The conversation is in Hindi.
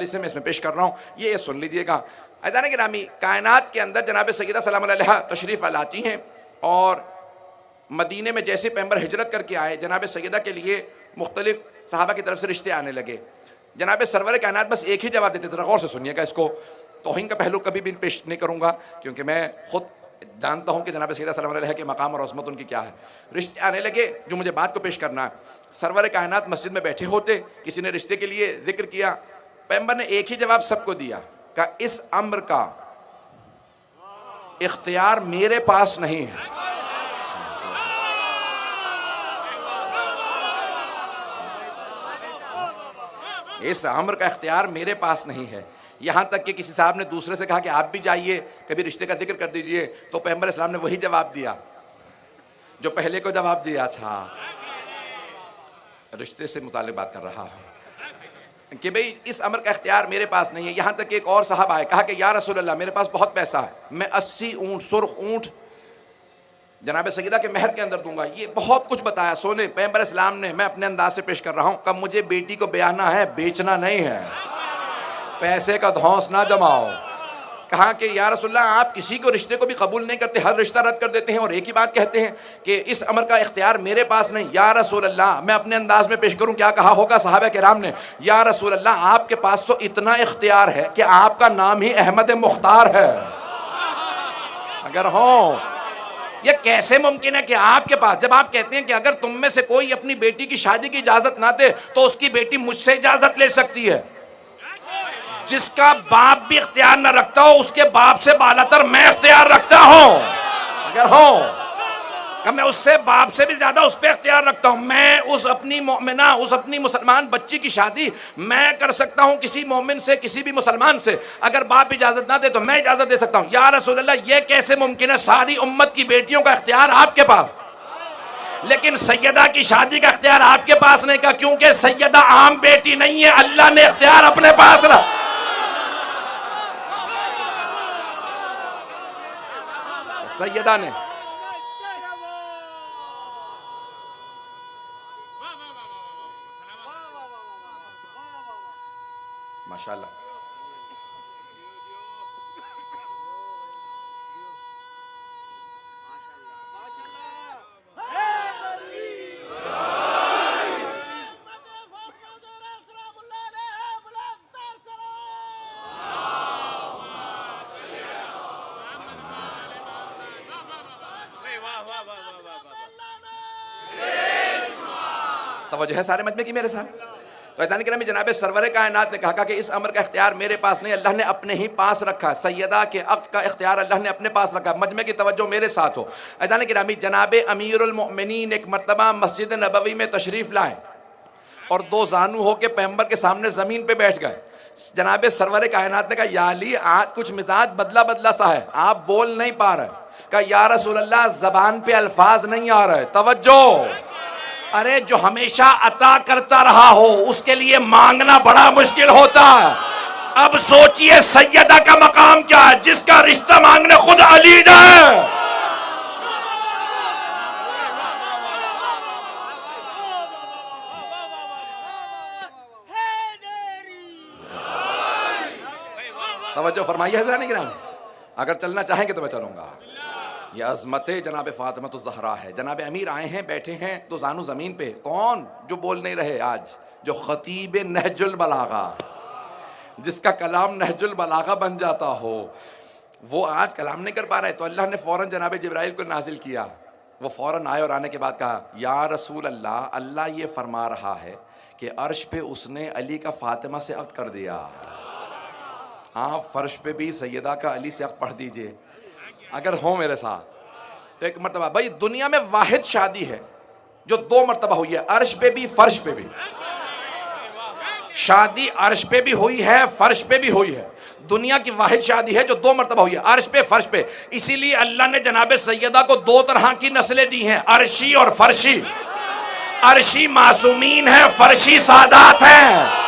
मजलिस है, मैं इसमें पेश कर रहा हूँ, ये सुन लीजिएगा। अज़ान गिरामी, कायनात के अंदर जनाब सैयदा सलाम अलैहा तशरीफ़ लाती हैं और मदीने में जैसे पैगंबर हिजरत करके आए, जनाब सैयदा के लिए मुख्तलिफ सहाबा की तरफ से रिश्ते आने लगे। जनाब सरवर कायनात बस एक ही जवाब देते थे, गौर से सुनिएगा इसको, तौहीन का पहलू कभी भी पेश नहीं करूँगा क्योंकि मैं खुद जानता हूँ कि जनाब सैयदा सलाम अलैहा के मकाम और अज़मत उनकी क्या है। रिश्ते आने लगे, जो मुझे बात को पेश करना है। सरवर कायनात मस्जिद में बैठे होते, किसी ने रिश्ते के लिए जिक्र किया, पैगंबर ने एक ही जवाब सबको दिया, कहा इस अम्र का इख्तियार मेरे पास नहीं है। इस अम्र का इख्तियार मेरे पास नहीं है। यहाँ तक कि किसी साहब ने दूसरे से कहा कि आप भी जाइए, कभी रिश्ते का जिक्र कर दीजिए, तो पैगंबर इस्लाम ने वही जवाब दिया जो पहले को जवाब दिया था। रिश्ते से मुताल्लिक़ बात कर रहा हूँ कि भाई इस अमर का इख्तियार मेरे पास नहीं है। यहाँ तक कि एक और साहब आए, कहा कि या रसूल अल्लाह, मेरे पास बहुत पैसा है, मैं 80 ऊँट, सुर्ख ऊँट जनाब सैयदा के महर के अंदर दूंगा। ये बहुत कुछ बताया सोने पैगंबर इस्लाम ने, मैं अपने अंदाज से पेश कर रहा हूँ। कब मुझे बेटी को ब्याहना है, बेचना नहीं है, पैसे का धौंस ना जमाओ। कहा कि या रसूलल्लाह, आप किसी को रिश्ते को भी कबूल नहीं करते, हर रिश्ता रद्द कर देते हैं और एक ही बात कहते हैं कि इस अमर का इख्तियार मेरे पास नहीं। या रसूल अल्लाह, मैं अपने अंदाज में पेश करूं क्या कहा होगा सहाबा किराम ने, या रसूल अल्लाह, आपके पास तो इतना इख्तियार है कि आपका नाम ही अहमद मुख्तार है। अगर हो, ये कैसे मुमकिन है कि आपके पास, जब आप कहते हैं कि अगर तुम में से कोई अपनी बेटी की शादी की इजाजत ना दे तो उसकी बेटी मुझसे इजाजत ले सकती है। जिसका बाप भी इख्तियार न रखता हो, उसके बाप से बालातर मैं इख्तियार रखता हूं। अगर हो, मैं उससे बाप से भी ज्यादा उस पर इख्तियार रखता हूं। मैं उस अपनी मोमिना, उस अपनी मुसलमान बच्ची की शादी मैं कर सकता हूं किसी मोमिन से, किसी भी मुसलमान से। अगर बाप इजाजत ना दे तो मैं इजाजत दे सकता हूं। या रसूल अल्लाह, ये कैसे मुमकिन है? सारी उम्मत की बेटियों का इख्तियार आपके पास, लेकिन सैयदा की शादी का इख्तियार आपके पास नहीं। का क्योंकि सैयदा आम बेटी नहीं है, अल्लाह ने इख्तियार अपने पास रखा। सैयदा ने माशाअल्लाह, तवज्जो है सारे मजमे की मेरे साथ। तो अज़ान गिरामी, जनाब सरवर कायनात ने कहा कि इस अमर का इख्तियार मेरे पास नहीं, अल्लाह ने अपने ही पास रखा। सैयदा के अक़्द का इख्तियार अल्लाह ने अपने पास रखा। मजमे की तवज्जो मेरे साथ हो। अज़ान गिरामी, जनाब अमीरुल मोमिनीन एक मरतबा मस्जिद नबवी में तशरीफ़ लाए और दो जानू होकर पैगंबर के सामने ज़मीन पर बैठ गए। जनाब सरवर कायनात ने कहा, या अली, आज कुछ मिजाज बदला बदला सा है, आप बोल नहीं पा रहे। कहा, या रसूल अल्लाह, ज़बान पे अल्फाज नहीं आ रहे। तवज्जो, अरे जो हमेशा अता करता रहा हो उसके लिए मांगना बड़ा मुश्किल होता है। अब सोचिए सैयदा का मकाम क्या है, जिसका रिश्ता मांगने खुद अली है। तवज्जो फरमाइए हज़रात किराम, अगर चलना चाहेंगे तो मैं चलूंगा। यह अज़मत जनाब फ़ातिमा ज़हरा है। जनाब अमीर आए हैं, बैठे हैं, तो जानू ज़मीन पे। कौन जो बोल नहीं रहे आज? जो ख़तीब नहजुल बलागा, जिसका कलाम नहजुल बलागा बन जाता हो, वो आज कलाम नहीं कर पा रहे। तो अल्लाह ने फ़ौरन जनाब जिब्राइल को नाजिल किया। वो फ़ौरन आए और आने के बाद कहा, या रसूल अल्लाह, अल्लाह ये फरमा रहा है कि अर्श पे उसने अली का फ़ातिमा से अक़्द कर दिया। आप फ़र्श पे भी सैयदा का अली से अक़्द पढ़ दीजिए अगर हो मेरे साथ। तो एक मरतबा, भाई दुनिया में वाहिद शादी है जो 2 मरतबा हुई है, अर्श पे भी फर्श पे भी। शादी अर्श पे भी हुई है, फर्श पे भी हुई है। दुनिया की वाहिद शादी है जो 2 मरतबा हुई है, अर्श पे फर्श पे। इसीलिए अल्लाह ने जनाब सैयदा को 2 तरह की नस्लें दी हैं, अर्शी और फर्शी। अर्शी मासूमीन है, फर्शी सादात है।